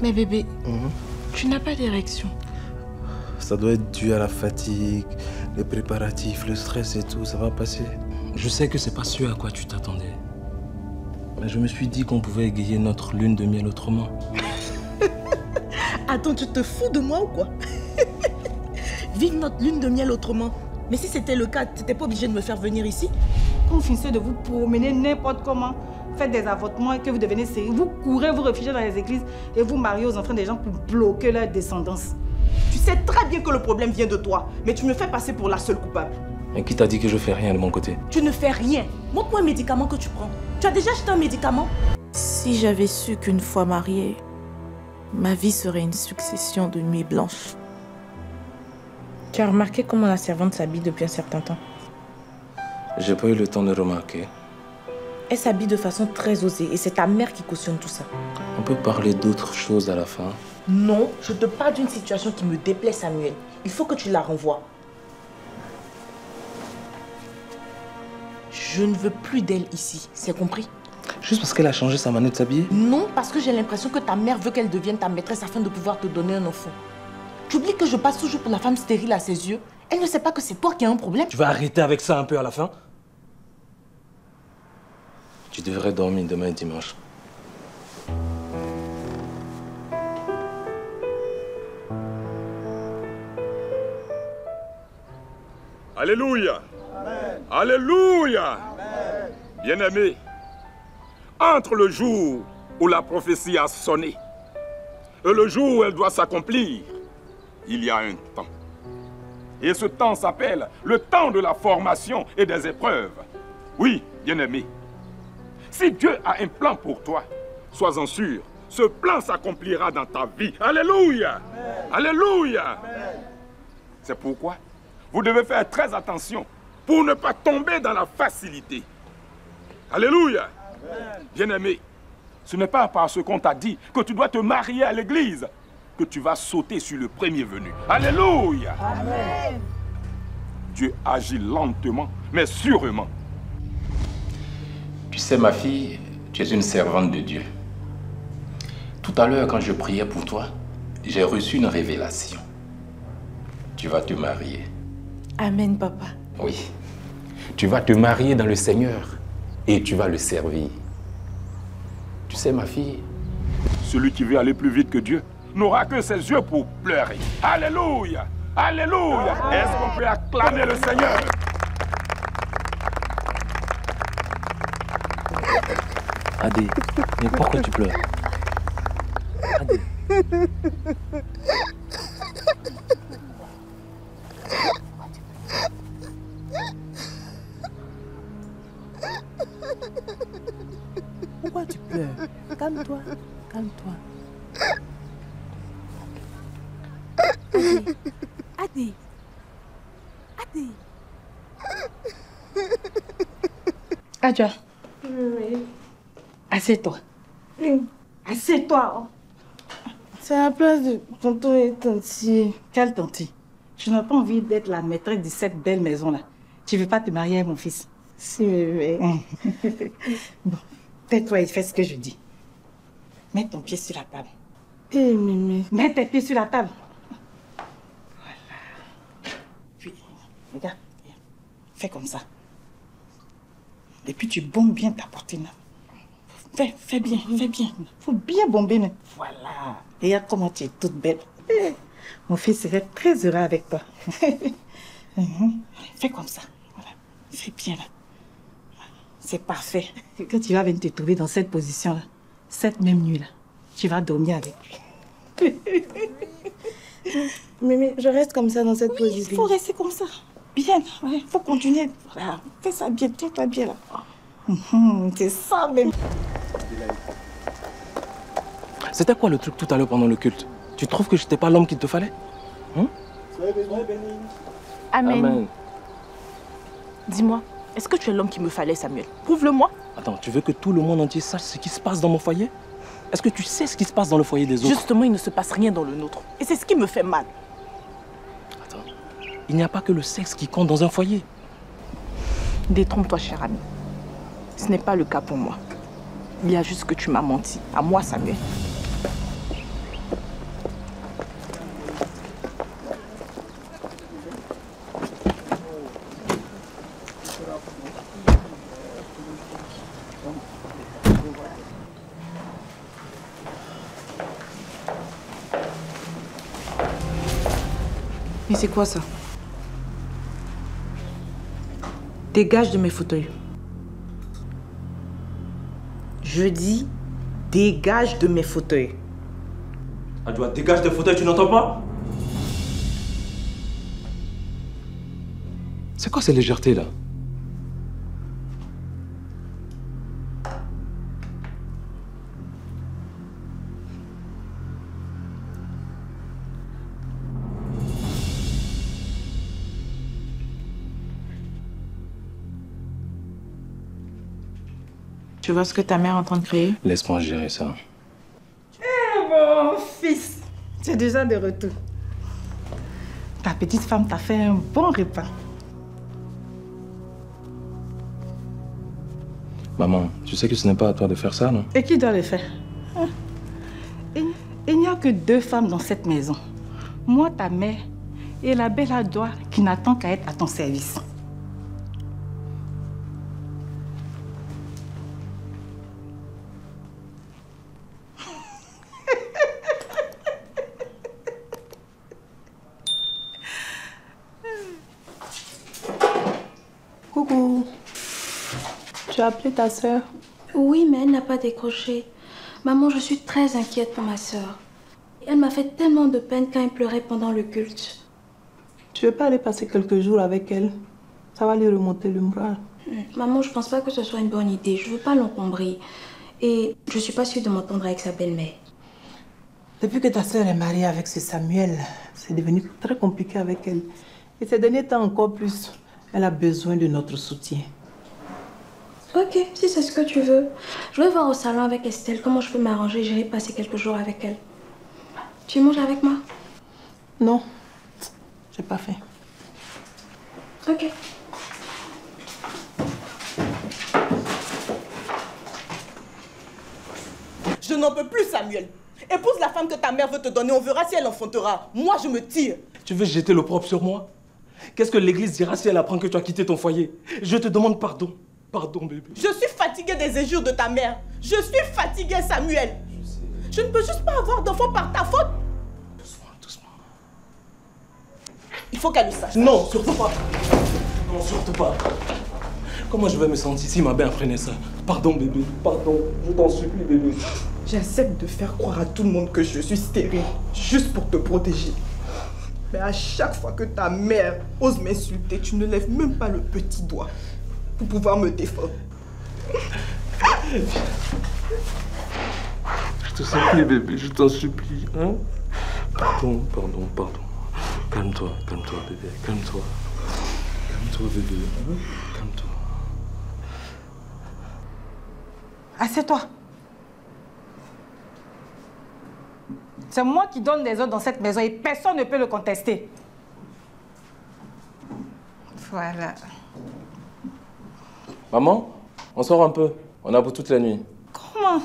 Mais bébé, tu n'as pas d'érection. Ça doit être dû à la fatigue, les préparatifs, le stress et tout, ça va passer. Je sais que c'est pas ce à quoi tu t'attendais. Mais je me suis dit qu'on pouvait égayer notre lune de miel autrement. Attends, tu te fous de moi ou quoi? Vive notre lune de miel autrement. Mais si c'était le cas, tu n'étais pas obligé de me faire venir ici? Quand vous finissez de vous promener n'importe comment, faites des avortements et que vous devenez sérieux, vous courez, vous réfugiez dans les églises et vous mariez aux enfants des gens pour bloquer leur descendance. Tu sais très bien que le problème vient de toi, mais tu me fais passer pour la seule coupable. Et qui t'a dit que je fais rien de mon côté? Tu ne fais rien. Montre-moi un médicament que tu prends. Tu as déjà acheté un médicament? Si j'avais su qu'une fois mariée, ma vie serait une succession de nuits blanches. Tu as remarqué comment la servante s'habille depuis un certain temps? J'ai pas eu le temps de remarquer. Elle s'habille de façon très osée et c'est ta mère qui cautionne tout ça. On peut parler d'autres choses à la fin. Non, je te parle d'une situation qui me déplaît, Samuel. Il faut que tu la renvoies. Je ne veux plus d'elle ici, c'est compris? Juste parce qu'elle a changé sa manière de s'habiller? Non, parce que j'ai l'impression que ta mère veut qu'elle devienne ta maîtresse afin de pouvoir te donner un enfant. Tu oublies que je passe toujours pour la femme stérile à ses yeux? Elle ne sait pas que c'est toi qui as un problème. Tu vas arrêter avec ça un peu à la fin? Tu devrais dormir demain dimanche. Alléluia. Amen. Alléluia. Amen. Bien-aimé, entre le jour où la prophétie a sonné et le jour où elle doit s'accomplir, il y a un temps. Et ce temps s'appelle le temps de la formation et des épreuves. Oui, bien-aimé, si Dieu a un plan pour toi, sois-en sûr, ce plan s'accomplira dans ta vie. Alléluia. Amen. Alléluia. Amen. C'est pourquoi vous devez faire très attention pour ne pas tomber dans la facilité. Alléluia. Bien-aimé, ce n'est pas parce qu'on t'a dit que tu dois te marier à l'église que tu vas sauter sur le premier venu. Alléluia. Amen. Dieu agit lentement, mais sûrement. Tu sais, ma fille, tu es une servante de Dieu. Tout à l'heure, quand je priais pour toi, j'ai reçu une révélation. Tu vas te marier. Amen, papa. Oui. Tu vas te marier dans le Seigneur et tu vas le servir. Tu sais, ma fille, celui qui veut aller plus vite que Dieu n'aura que ses yeux pour pleurer. Alléluia. Alléluia. Est-ce qu'on peut acclamer le Seigneur? Adé, mais pourquoi tu pleures? Adé. Pourquoi tu pleures? Calme-toi, calme-toi. Adé, Adé, Adé. Adja. Oui. Assieds-toi. Oui. Assieds-toi. C'est à la place de tonton et tanti. Quelle tanti? Je n'ai pas envie d'être la maîtresse de cette belle maison-là. Tu ne veux pas te marier avec mon fils? Si, mais... Bon, tais-toi et fais ce que je dis. Mets ton pied sur la table. Eh, Mémé. Mets tes pieds sur la table. Voilà. Puis, regarde. Fais comme ça. Et puis tu bombes bien ta poitrine. Fais bien, fais bien. Faut bien bomber, mais voilà. Regarde comment tu es toute belle. Mon fils serait très heureux avec toi. Fais comme ça. Voilà. Fais bien là. C'est parfait. Quand tu vas venir te trouver dans cette position-là, cette même nuit-là, tu vas dormir avec lui. Mémé, je reste comme ça dans cette position. Il faut rester comme ça. Bien, il faut continuer. Voilà. Fais ça bien, tiens-toi bien là. C'est ça même. C'était quoi le truc tout à l'heure pendant le culte? Tu trouves que j'étais pas l'homme qu'il te fallait? Amen. Amen. Dis-moi, est-ce que tu es l'homme qu'il me fallait, Samuel? Prouve-le-moi. Attends, tu veux que tout le monde entier sache ce qui se passe dans mon foyer? Est-ce que tu sais ce qui se passe dans le foyer des autres? Justement, il ne se passe rien dans le nôtre. Et c'est ce qui me fait mal. Attends, il n'y a pas que le sexe qui compte dans un foyer. Détrompe-toi, cher ami. Ce n'est pas le cas pour moi. Il y a juste que tu m'as menti. À moi, Samuel. Mais c'est quoi ça? Dégage de mes fauteuils. Je dis, dégage de mes fauteuils. Adjoua, dégage des fauteuils, tu n'entends pas? C'est quoi ces légèretés là? Tu vois ce que ta mère est en train de créer? Laisse-moi gérer ça. Eh mon fils, tu es déjà de retour. Ta petite femme t'a fait un bon repas. Maman, tu sais que ce n'est pas à toi de faire ça, non? Et qui doit le faire? Hein? Il n'y a que 2 femmes dans cette maison. Moi, ta mère, et la belle Adjoua qui n'attend qu'à être à ton service. Coucou. Tu as appelé ta sœur? Oui, mais elle n'a pas décroché. Maman, je suis très inquiète pour ma sœur. Elle m'a fait tellement de peine quand elle pleurait pendant le culte. Tu veux pas aller passer quelques jours avec elle? Ça va lui remonter le moral. Maman, je pense pas que ce soit une bonne idée. Je veux pas l'encombrer. Et je suis pas sûre de m'entendre avec sa belle-mère. Depuis que ta sœur est mariée avec ce Samuel, c'est devenu très compliqué avec elle. Et ces derniers temps encore plus, elle a besoin de notre soutien. Ok, si c'est ce que tu veux. Je vais voir au salon avec Estelle comment je peux m'arranger. J'irai passer quelques jours avec elle. Tu manges avec moi? Non, j'ai pas faim. Ok. Je n'en peux plus, Samuel. Épouse la femme que ta mère veut te donner, on verra si elle enfantera. Moi, je me tire. Tu veux jeter l'opprobre sur moi? Qu'est-ce que l'église dira si elle apprend que tu as quitté ton foyer? Je te demande pardon. Pardon, bébé. Je suis fatiguée des injures de ta mère. Je suis fatiguée, Samuel. Je ne peux juste pas avoir d'enfant par ta faute. Doucement, doucement. Il faut qu'elle le sache. Non, surtout pas. Non, surtout pas. Comment je vais me sentir si ma mère prenait ça? Pardon, bébé. Pardon. Je t'en supplie, bébé. J'accepte de faire croire à tout le monde que je suis stérile, juste pour te protéger. Mais à chaque fois que ta mère ose m'insulter, tu ne lèves même pas le petit doigt pour pouvoir me défendre. Je te supplie, bébé. Je t'en supplie. Hein? Pardon, pardon, pardon. Calme-toi, bébé. Calme-toi. Calme-toi, bébé. Hein? Calme-toi. Assieds-toi. C'est moi qui donne des ordres dans cette maison et personne ne peut le contester. Voilà. Maman, on sort un peu. On a pour toute la nuit. Comment?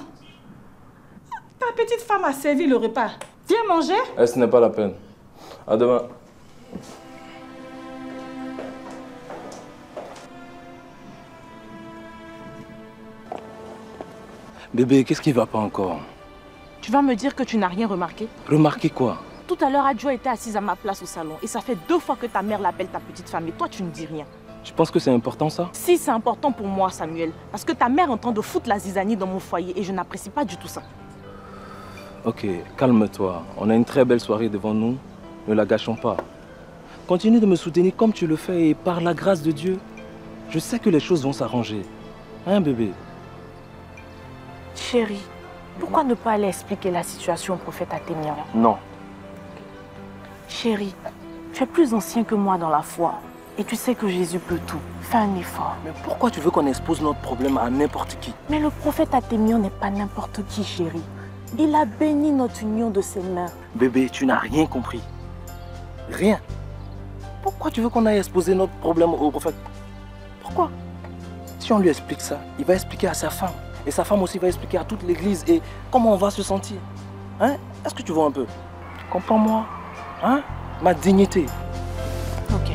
Ta petite femme a servi le repas. Viens manger. Eh, ce n'est pas la peine. À demain. Bébé, qu'est-ce qui va pas encore? Tu vas me dire que tu n'as rien remarqué? Remarquez quoi? Tout à l'heure, Adjoua était assise à ma place au salon. Et ça fait 2 fois que ta mère l'appelle ta petite femme. Et toi, tu ne dis rien. Tu penses que c'est important ça? Si, c'est important pour moi, Samuel. Parce que ta mère est en train de foutre la zizanie dans mon foyer. Et je n'apprécie pas du tout ça. Ok, calme-toi. On a une très belle soirée devant nous. Ne la gâchons pas. Continue de me soutenir comme tu le fais. Et par la grâce de Dieu, je sais que les choses vont s'arranger. Hein, bébé? Chérie, pourquoi ne pas aller expliquer la situation au prophète Athémion? Non. Chérie, tu es plus ancien que moi dans la foi. Et tu sais que Jésus peut tout. Fais un effort. Mais pourquoi tu veux qu'on expose notre problème à n'importe qui? Mais le prophète Athémion n'est pas n'importe qui, chérie. Il a béni notre union de ses mains. Bébé, tu n'as rien compris. Rien. Pourquoi tu veux qu'on aille exposer notre problème au prophète? Pourquoi? Si on lui explique ça, il va expliquer à sa femme. Et sa femme aussi va expliquer à toute l'église. Et comment on va se sentir? Hein? Est-ce que tu vois un peu? Comprends-moi. Hein? Ma dignité. Ok.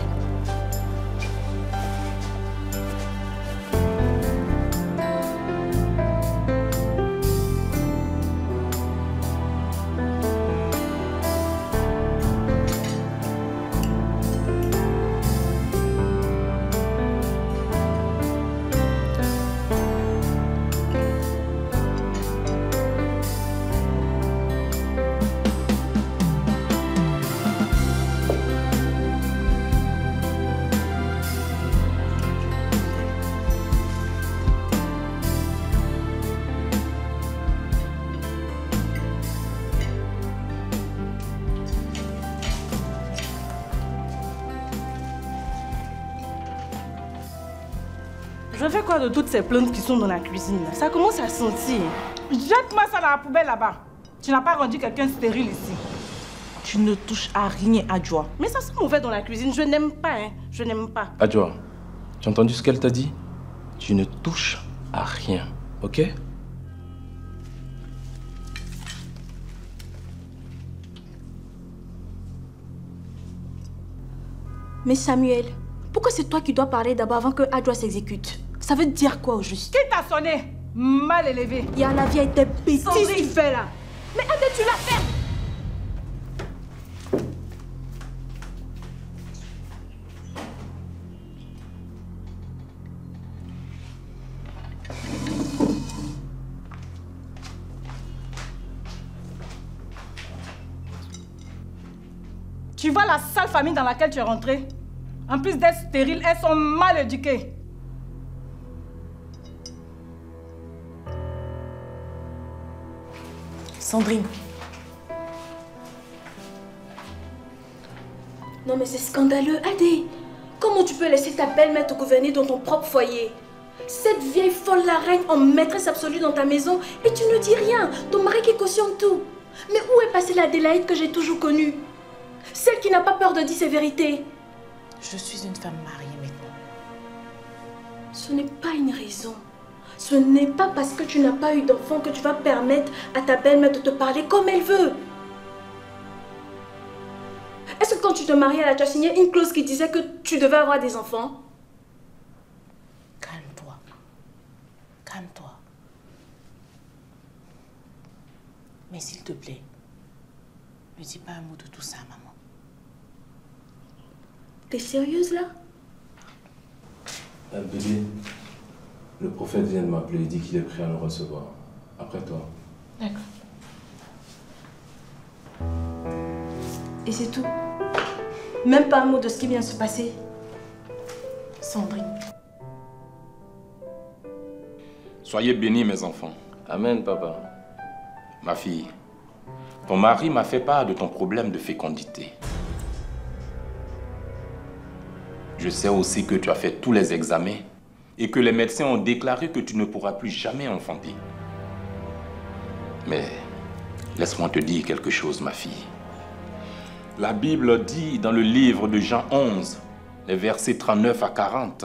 Je fais quoi de toutes ces plantes qui sont dans la cuisine là? Ça commence à sentir. Jette-moi ça dans la poubelle là-bas. Tu n'as pas rendu quelqu'un stérile ici. Tu ne touches à rien, Adjoa. Mais ça sent mauvais dans la cuisine. Je n'aime pas, hein. Je n'aime pas. Adjoa, tu as entendu ce qu'elle t'a dit? Tu ne touches à rien, ok? Mais Samuel, pourquoi c'est toi qui dois parler d'abord avant que Adjoa s'exécute? Ça veut dire quoi au juste? Qui t'a sonné? Mal élevé. Il y a la vieille tête bêtise que tu fais là. Mais Adé, tu l'as fait! Tu vois la sale famille dans laquelle tu es rentrée? En plus d'être stériles, elles sont mal éduquées. Sandrine. Non mais c'est scandaleux, Adé. Comment tu peux laisser ta belle-mère te gouverner dans ton propre foyer? Cette vieille folle la règne en maîtresse absolue dans ta maison et tu ne dis rien. Ton mari qui cautionne tout. Mais où est passée l'Adélaïde que j'ai toujours connue? Celle qui n'a pas peur de dire ses vérités. Je suis une femme mariée maintenant. Ce n'est pas une raison. Ce n'est pas parce que tu n'as pas eu d'enfant que tu vas permettre à ta belle-mère de te parler comme elle veut. Est-ce que quand tu te mariais, elle a déjà signé une clause qui disait que tu devais avoir des enfants? Calme-toi. Calme-toi. Mais s'il te plaît, ne dis pas un mot de tout ça, maman. T'es sérieuse là? Bébé, le prophète vient de m'appeler, il dit qu'il est prêt à nous recevoir. Après toi. D'accord. Et c'est tout? Même pas un mot de ce qui vient de se passer? Sandrine. Soyez bénis, mes enfants. Amen, papa. Ma fille, ton mari m'a fait part de ton problème de fécondité. Je sais aussi que tu as fait tous les examens et que les médecins ont déclaré que tu ne pourras plus jamais enfanter. Mais laisse-moi te dire quelque chose, ma fille. La Bible dit dans le livre de Jean 11, les versets 39 à 40,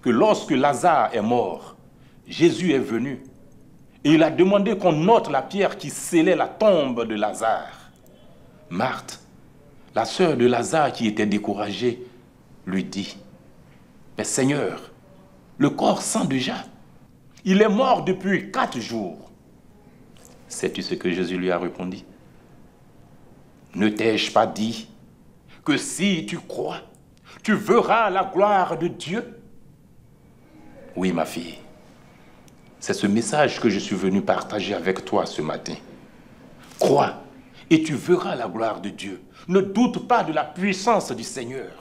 que lorsque Lazare est mort, Jésus est venu et il a demandé qu'on ôte la pierre qui scellait la tombe de Lazare. Marthe, la sœur de Lazare qui était découragée, lui dit, « Mais Seigneur, le corps sent déjà. Il est mort depuis 4 jours. » Sais-tu ce que Jésus lui a répondu? « Ne t'ai-je pas dit que si tu crois, tu verras la gloire de Dieu? » Oui, ma fille, c'est ce message que je suis venu partager avec toi ce matin. Crois et tu verras la gloire de Dieu. Ne doute pas de la puissance du Seigneur.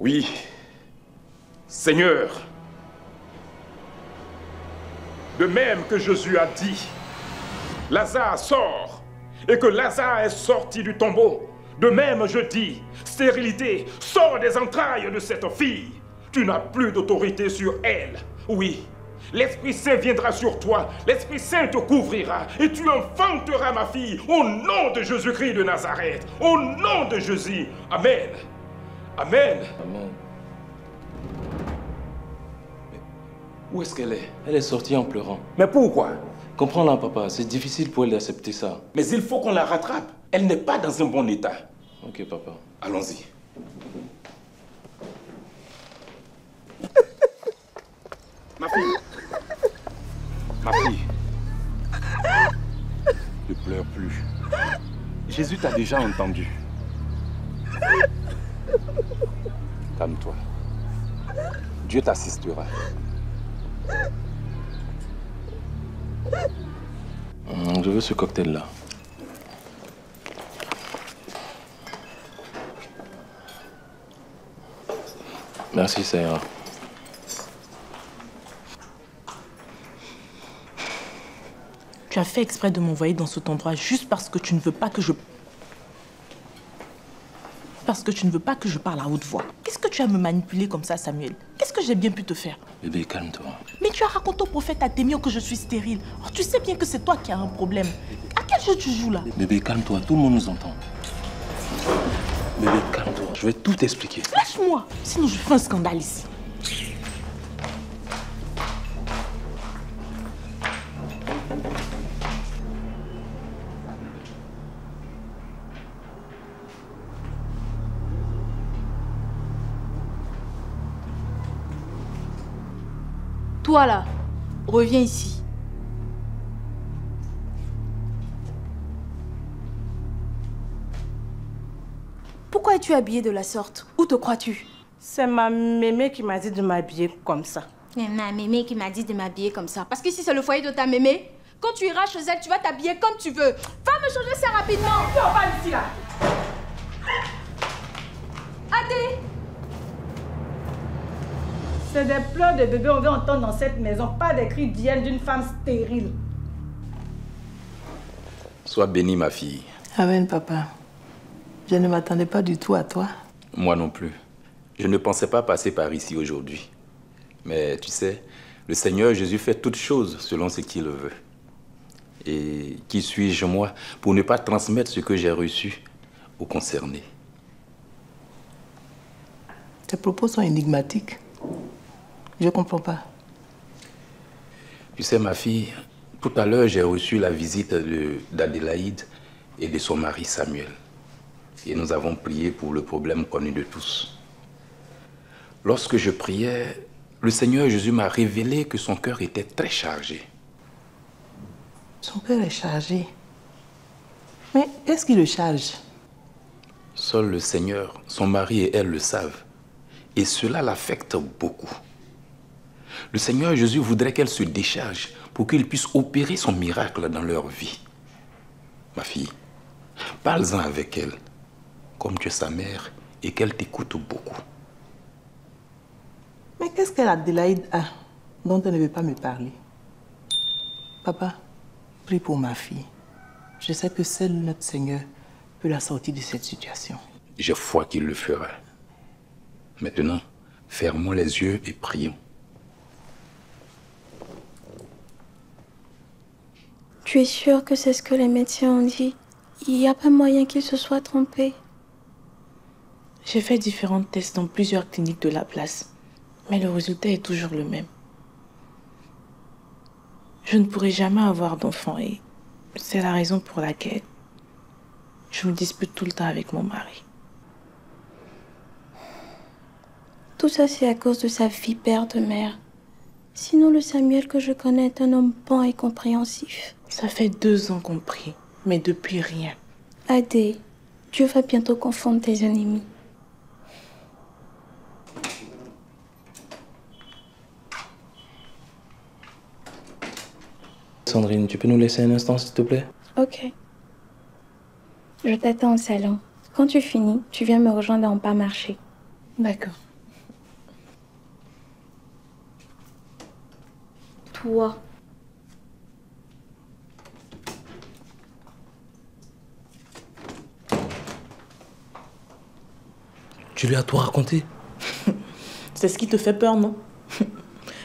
Oui, Seigneur, de même que Jésus a dit, Lazare sort, et que Lazare est sorti du tombeau, de même je dis, stérilité, sors des entrailles de cette fille. Tu n'as plus d'autorité sur elle. Oui, l'Esprit Saint viendra sur toi, l'Esprit Saint te couvrira, et tu enfanteras ma fille, au nom de Jésus-Christ de Nazareth, au nom de Jésus. Amen. Amen. Amen. Mais où est-ce qu'elle est? Elle est sortie en pleurant. Mais pourquoi? Comprends-la, papa. C'est difficile pour elle d'accepter ça. Mais il faut qu'on la rattrape. Elle n'est pas dans un bon état. Ok, papa. Allons-y. Ma fille. Ma fille. Ne pleure plus. Jésus t'a déjà entendu. Calme-toi. Dieu t'assistera. Je veux ce cocktail-là. Merci, ça ira. Tu as fait exprès de m'envoyer dans cet endroit juste parce que tu ne veux pas que je... parce que tu ne veux pas que je parle à haute voix. Qu'est-ce que tu as à me manipuler comme ça, Samuel? Qu'est-ce que j'ai bien pu te faire? Bébé, calme-toi. Mais tu as raconté au prophète Athémio que je suis stérile. Oh, tu sais bien que c'est toi qui as un problème. À quel jeu tu joues là? Bébé, calme-toi, tout le monde nous entend. Bébé, calme-toi, je vais tout t'expliquer. Lâche-moi, sinon je fais un scandale ici. Toi là, reviens ici. Pourquoi es-tu habillée de la sorte? Où te crois-tu? C'est ma mémé qui m'a dit de m'habiller comme ça. C'est ma mémé qui m'a dit de m'habiller comme ça. Parce que si c'est le foyer de ta mémé, quand tu iras chez elle, tu vas t'habiller comme tu veux. Va me changer ça rapidement. Tu vas pas ici là. Adé! C'est des pleurs de bébé on veut entendre dans cette maison, pas des cris d'hyène d'une femme stérile. Sois bénie, ma fille. Amen, papa. Je ne m'attendais pas du tout à toi. Moi non plus. Je ne pensais pas passer par ici aujourd'hui. Mais tu sais, le Seigneur Jésus fait toutes choses selon ce qu'il veut. Et qui suis-je, moi, pour ne pas transmettre ce que j'ai reçu aux concernés? Tes propos sont énigmatiques. Je ne comprends pas. Tu sais, ma fille, tout à l'heure, j'ai reçu la visite d'Adélaïde et de son mari Samuel. Et nous avons prié pour le problème connu de tous. Lorsque je priais, le Seigneur Jésus m'a révélé que son cœur était très chargé. Son cœur est chargé. Mais qu'est-ce qui le charge? Seul le Seigneur, son mari et elle le savent. Et cela l'affecte beaucoup. Le Seigneur Jésus voudrait qu'elle se décharge pour qu'il puisse opérer son miracle dans leur vie. Ma fille, parle-en avec elle, comme tu es sa mère, et qu'elle t'écoute beaucoup. Mais qu'est-ce qu'elle Adélaïde a dont elle ne veut pas me parler? Papa, prie pour ma fille. Je sais que seul notre Seigneur peut la sortir de cette situation. J'ai foi qu'il le fera. Maintenant, fermons les yeux et prions. Tu es sûr que c'est ce que les médecins ont dit? Il n'y a pas moyen qu'il se soit trompé. J'ai fait différents tests dans plusieurs cliniques de la place, mais le résultat est toujours le même. Je ne pourrai jamais avoir d'enfant et c'est la raison pour laquelle je me dispute tout le temps avec mon mari. Tout ça, c'est à cause de sa vipère de mère. Sinon, le Samuel que je connais est un homme bon et compréhensif. Ça fait 2 ans qu'on prie, mais depuis rien. Adé, Dieu va bientôt confondre tes ennemis. Sandrine, tu peux nous laisser un instant, s'il te plaît? Ok. Je t'attends au salon. Quand tu finis, tu viens me rejoindre en bas marché. D'accord. Toi. Tu lui as tout raconté? C'est ce qui te fait peur, non?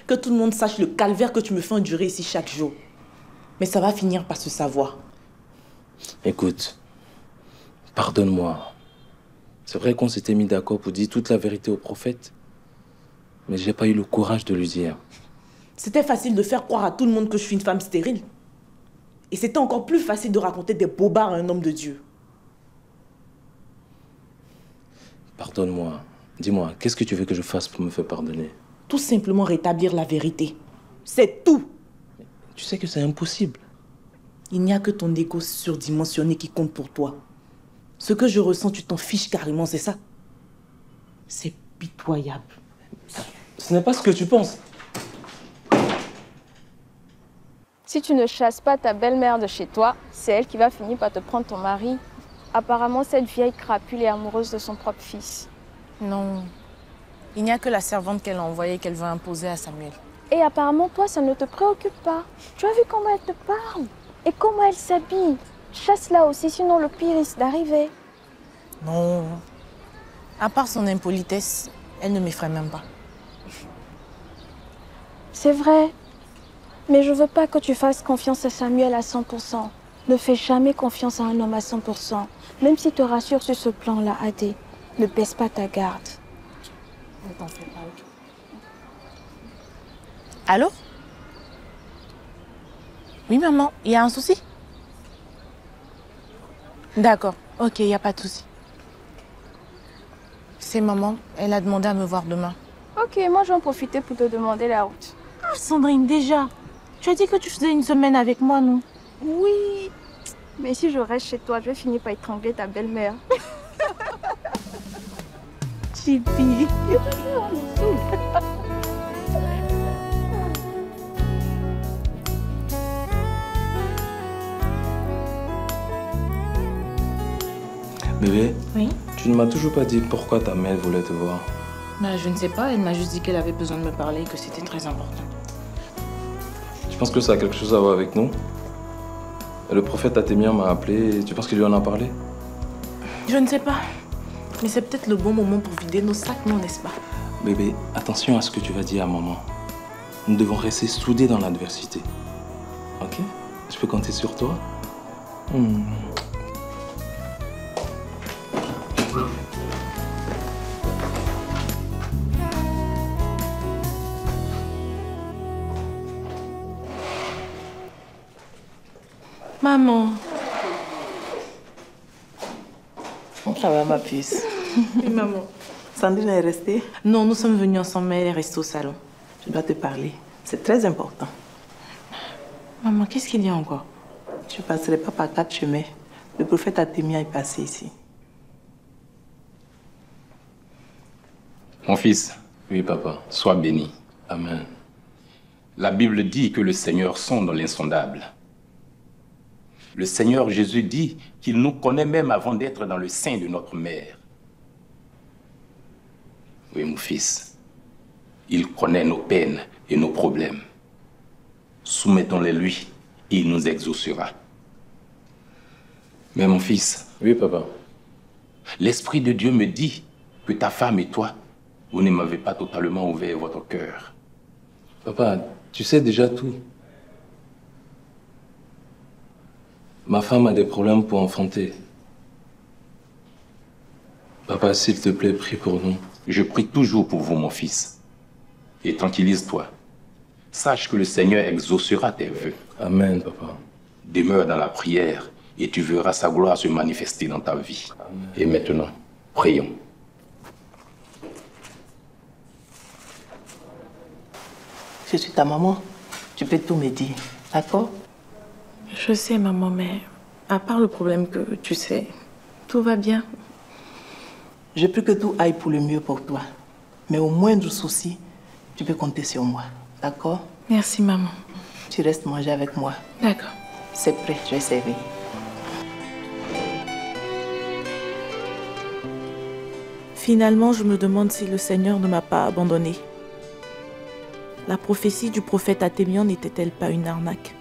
Que tout le monde sache le calvaire que tu me fais endurer ici chaque jour. Mais ça va finir par se savoir. Écoute, pardonne-moi. C'est vrai qu'on s'était mis d'accord pour dire toute la vérité au prophète, mais j'ai pas eu le courage de lui dire. C'était facile de faire croire à tout le monde que je suis une femme stérile. Et c'était encore plus facile de raconter des bobards à un homme de Dieu. Pardonne-moi. Dis-moi, qu'est-ce que tu veux que je fasse pour me faire pardonner? Tout simplement rétablir la vérité. C'est tout. Tu sais que c'est impossible. Il n'y a que ton égo surdimensionné qui compte pour toi. Ce que je ressens, tu t'en fiches carrément, c'est ça? C'est pitoyable. Ce n'est pas ce que tu penses. Si tu ne chasses pas ta belle-mère de chez toi, c'est elle qui va finir par te prendre ton mari. Apparemment, cette vieille crapule est amoureuse de son propre fils. Non. Il n'y a que la servante qu'elle a envoyée qu'elle veut imposer à Samuel. Et apparemment, toi, ça ne te préoccupe pas. Tu as vu comment elle te parle? Et comment elle s'habille? Chasse-la aussi, sinon le pire risque d'arriver. Non. À part son impolitesse, elle ne m'effraie même pas. C'est vrai. Mais je veux pas que tu fasses confiance à Samuel à 100%. Ne fais jamais confiance à un homme à 100%. Même s'il te rassure sur ce plan-là, Adé, ne baisse pas ta garde. Ne t'en fais pas, ok. Allô? Oui, maman, il y a un souci? D'accord, ok, il n'y a pas de souci. C'est maman, elle a demandé à me voir demain. Ok, moi j'en profitais pour te demander la route. Ah, Sandrine, déjà, tu as dit que tu faisais une semaine avec moi, non? Oui, mais si je reste chez toi, je vais finir par étrangler ta belle-mère. Chippy. Bébé, Oui? tu ne m'as toujours pas dit pourquoi ta mère voulait te voir. Bah, je ne sais pas, elle m'a juste dit qu'elle avait besoin de me parler et que c'était très important. Tu penses que ça a quelque chose à voir avec nous? Le prophète Atémien m'a appelé et tu penses qu'il lui en a parlé? Je ne sais pas, mais c'est peut-être le bon moment pour vider nos sacs, non, n'est-ce pas? Bébé, attention à ce que tu vas dire à maman. Nous devons rester soudés dans l'adversité. Ok? Je peux compter sur toi? Maman. Ça va, ma puce? Oui, maman. Sandrine est restée? Non, nous sommes venus ensemble, mais elle est restée au salon. Je dois te parler. C'est très important. Maman, qu'est-ce qu'il y a encore? Je ne passerai pas par 4 chemins. Le prophète Atémien est passé ici. Mon fils, Oui, papa. sois béni. Amen. La Bible dit que le Seigneur sonde l'insondable. Le Seigneur Jésus dit qu'il nous connaît même avant d'être dans le sein de notre mère. Oui, mon fils, il connaît nos peines et nos problèmes. Soumettons-les lui et il nous exaucera. Mais mon fils, Oui, papa. l'Esprit de Dieu me dit que ta femme et toi, vous ne m'avez pas totalement ouvert votre cœur. Papa, tu sais déjà tout. Ma femme a des problèmes pour enfanter. Papa, s'il te plaît, prie pour nous. Je prie toujours pour vous, mon fils. Et tranquillise-toi. Sache que le Seigneur exaucera tes vœux. Amen, papa. Demeure dans la prière et tu verras sa gloire se manifester dans ta vie. Amen. Et maintenant, prions. Je suis ta maman. Tu peux tout me dire. D'accord? Je sais, maman, mais à part le problème que tu sais, tout va bien. Je prie que tout aille pour le mieux pour toi. Mais au moindre souci, tu peux compter sur moi. D'accord? Merci, maman. Tu restes manger avec moi. D'accord. C'est prêt, je vais servir. Finalement, je me demande si le Seigneur ne m'a pas abandonnée. La prophétie du prophète Atémien n'était-elle pas une arnaque?